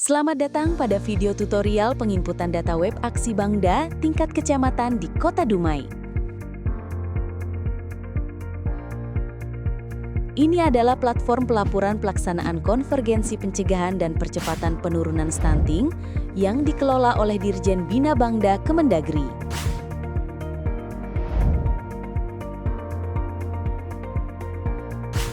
Selamat datang pada video tutorial penginputan data web Aksi Bangda tingkat kecamatan di Kota Dumai. Ini adalah platform pelaporan pelaksanaan konvergensi pencegahan dan percepatan penurunan stunting yang dikelola oleh Dirjen Bina Bangda Kemendagri.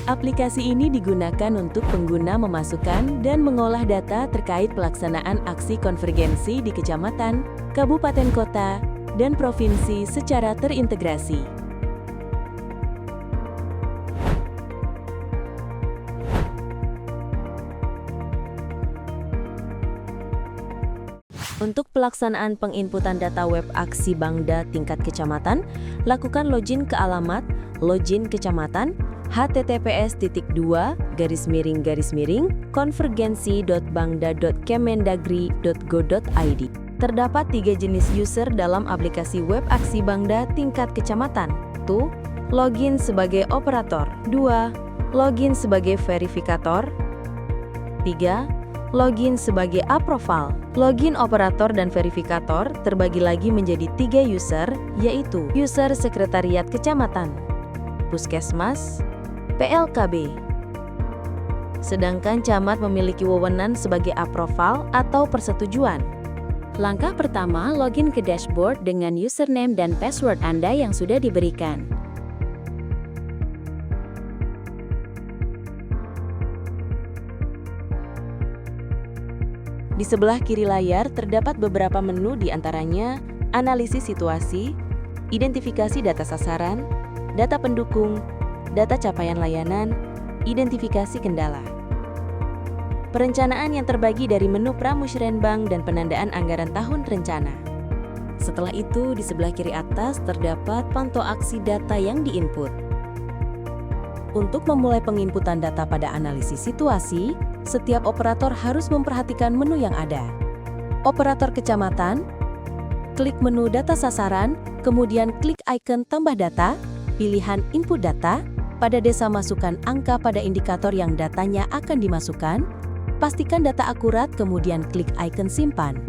Aplikasi ini digunakan untuk pengguna memasukkan dan mengolah data terkait pelaksanaan aksi konvergensi di kecamatan, kabupaten kota, dan provinsi secara terintegrasi. Untuk pelaksanaan penginputan data web Aksi Bangda tingkat kecamatan, lakukan login ke alamat login kecamatan https://konvergensi.bangda.kemendagri.go.id. Terdapat 3 jenis user dalam aplikasi web Aksi Bangda tingkat kecamatan. 1. Login sebagai operator. 2. Login sebagai verifikator. 3. Login sebagai approval. Login operator dan verifikator terbagi lagi menjadi 3 user, yaitu user sekretariat kecamatan, puskesmas, PLKB. Sedangkan camat memiliki wewenang sebagai approval atau persetujuan. Langkah pertama, login ke dashboard dengan username dan password Anda yang sudah diberikan. Di sebelah kiri layar terdapat beberapa menu, di antaranya analisis situasi, identifikasi data sasaran, data pendukung, data capaian layanan, identifikasi kendala. Perencanaan yang terbagi dari menu Pramusrenbang dan penandaan anggaran tahun rencana. Setelah itu, di sebelah kiri atas terdapat pantau aksi data yang diinput. Untuk memulai penginputan data pada analisis situasi, setiap operator harus memperhatikan menu yang ada. Operator kecamatan, klik menu data sasaran, kemudian klik icon tambah data, pilihan input data, pada desa masukkan angka pada indikator yang datanya akan dimasukkan, pastikan data akurat, kemudian klik icon simpan.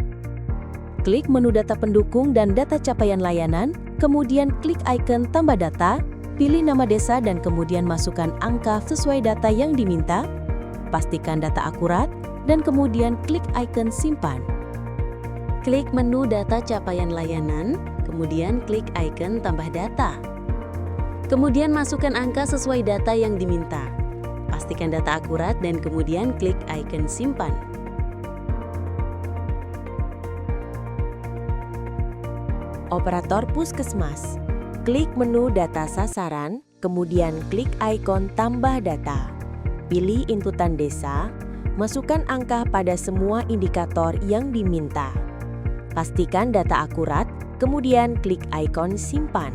Klik menu data pendukung dan data capaian layanan, kemudian klik icon tambah data, pilih nama desa dan kemudian masukkan angka sesuai data yang diminta, pastikan data akurat, dan kemudian klik icon simpan. Klik menu data capaian layanan, kemudian klik icon tambah data. Kemudian masukkan angka sesuai data yang diminta. Pastikan data akurat dan kemudian klik icon simpan. Operator puskesmas. Klik menu data sasaran, kemudian klik ikon tambah data. Pilih inputan desa, masukkan angka pada semua indikator yang diminta. Pastikan data akurat, kemudian klik ikon simpan.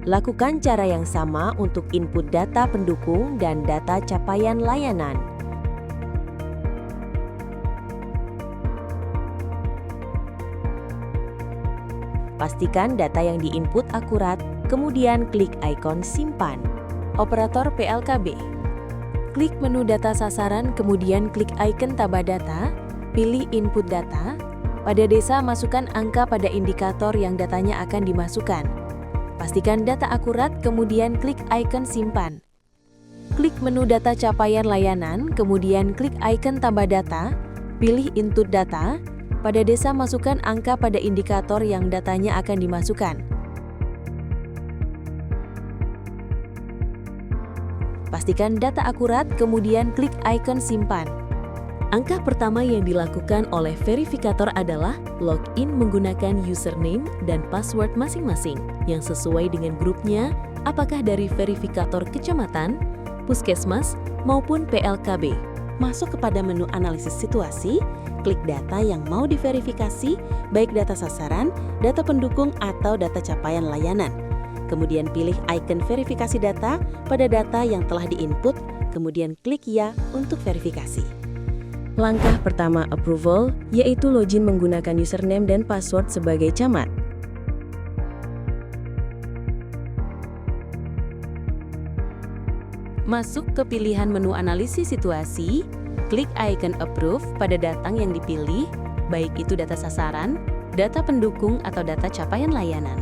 Lakukan cara yang sama untuk input data pendukung dan data capaian layanan. Pastikan data yang diinput akurat, kemudian klik ikon simpan. Operator PLKB. Klik menu data sasaran, kemudian klik icon tambah data, pilih input data. Pada desa masukkan angka pada indikator yang datanya akan dimasukkan. Pastikan data akurat, kemudian klik icon simpan. Klik menu data capaian layanan, kemudian klik icon tambah data, pilih input data. Pada desa masukkan angka pada indikator yang datanya akan dimasukkan. Pastikan data akurat, kemudian klik icon simpan. Angka pertama yang dilakukan oleh verifikator adalah login menggunakan username dan password masing-masing yang sesuai dengan grupnya, apakah dari verifikator kecamatan, puskesmas, maupun PLKB. Masuk kepada menu analisis situasi, klik data yang mau diverifikasi, baik data sasaran, data pendukung, atau data capaian layanan. Kemudian pilih icon verifikasi data pada data yang telah diinput, kemudian klik ya untuk verifikasi. Langkah pertama approval, yaitu login menggunakan username dan password sebagai camat. Masuk ke pilihan menu analisis situasi, Klik icon Approve pada data yang dipilih, baik itu data sasaran, data pendukung, atau data capaian layanan.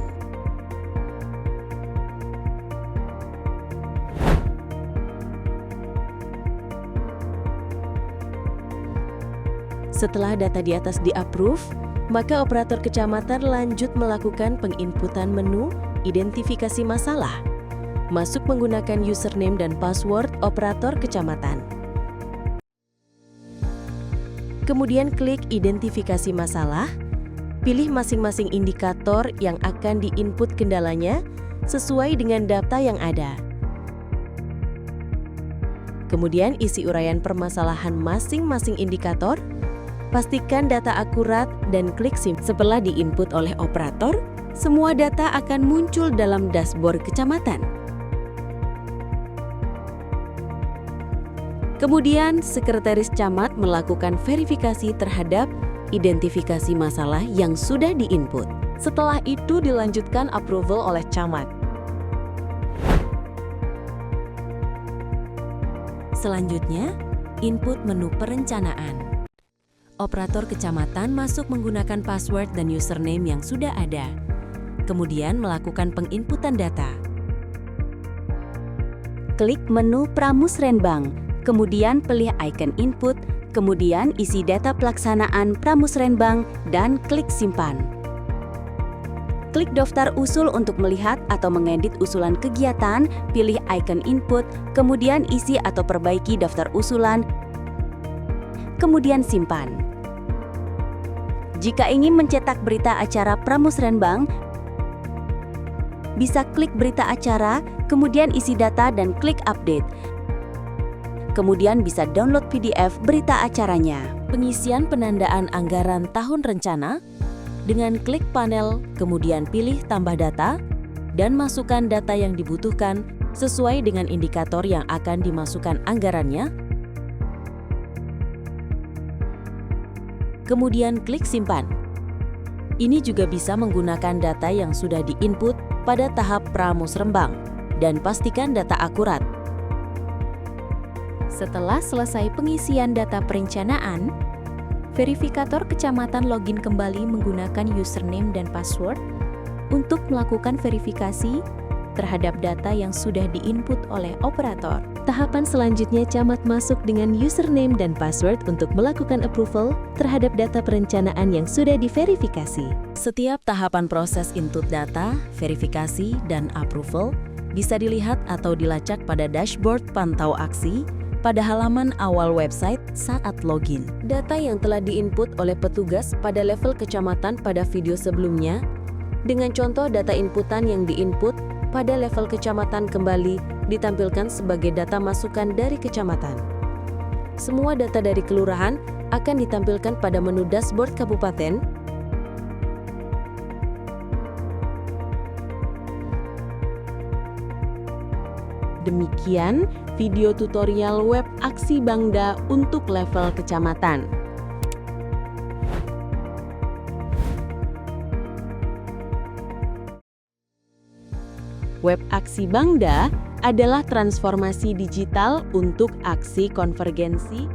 Setelah data di atas di-approve, maka operator kecamatan lanjut melakukan penginputan menu identifikasi masalah. Masuk menggunakan username dan password operator kecamatan. Kemudian klik identifikasi masalah, pilih masing-masing indikator yang akan diinput kendalanya sesuai dengan data yang ada. Kemudian isi uraian permasalahan masing-masing indikator, pastikan data akurat dan klik simpan. Setelah diinput oleh operator, semua data akan muncul dalam dashboard kecamatan. Kemudian, Sekretaris Camat melakukan verifikasi terhadap identifikasi masalah yang sudah diinput. Setelah itu dilanjutkan approval oleh Camat. Selanjutnya, input menu perencanaan. Operator kecamatan masuk menggunakan password dan username yang sudah ada. Kemudian melakukan penginputan data. Klik menu Pramusrenbang. Kemudian pilih icon input, kemudian isi data pelaksanaan Pramusrenbang dan klik simpan. Klik daftar usul untuk melihat atau mengedit usulan kegiatan, pilih icon input, kemudian isi atau perbaiki daftar usulan, kemudian simpan. Jika ingin mencetak berita acara Pramusrenbang, bisa klik berita acara, kemudian isi data dan klik update. Kemudian bisa download PDF berita acaranya. Pengisian penandaan anggaran tahun rencana dengan klik panel, kemudian pilih tambah data dan masukkan data yang dibutuhkan sesuai dengan indikator yang akan dimasukkan anggarannya. Kemudian klik simpan. Ini juga bisa menggunakan data yang sudah diinput pada tahap Pramusrenbang dan pastikan data akurat. Setelah selesai pengisian data perencanaan, verifikator kecamatan login kembali menggunakan username dan password untuk melakukan verifikasi terhadap data yang sudah diinput oleh operator. Tahapan selanjutnya, camat masuk dengan username dan password untuk melakukan approval terhadap data perencanaan yang sudah diverifikasi. Setiap tahapan proses input data, verifikasi, dan approval bisa dilihat atau dilacak pada dashboard pantau aksi pada halaman awal website saat login. Data yang telah diinput oleh petugas pada level kecamatan pada video sebelumnya, dengan contoh data inputan yang diinput pada level kecamatan kembali ditampilkan sebagai data masukan dari kecamatan. Semua data dari kelurahan akan ditampilkan pada menu dashboard kabupaten. Demikian video tutorial web Aksi Bangda untuk level kecamatan. Web Aksi Bangda adalah transformasi digital untuk aksi konvergensi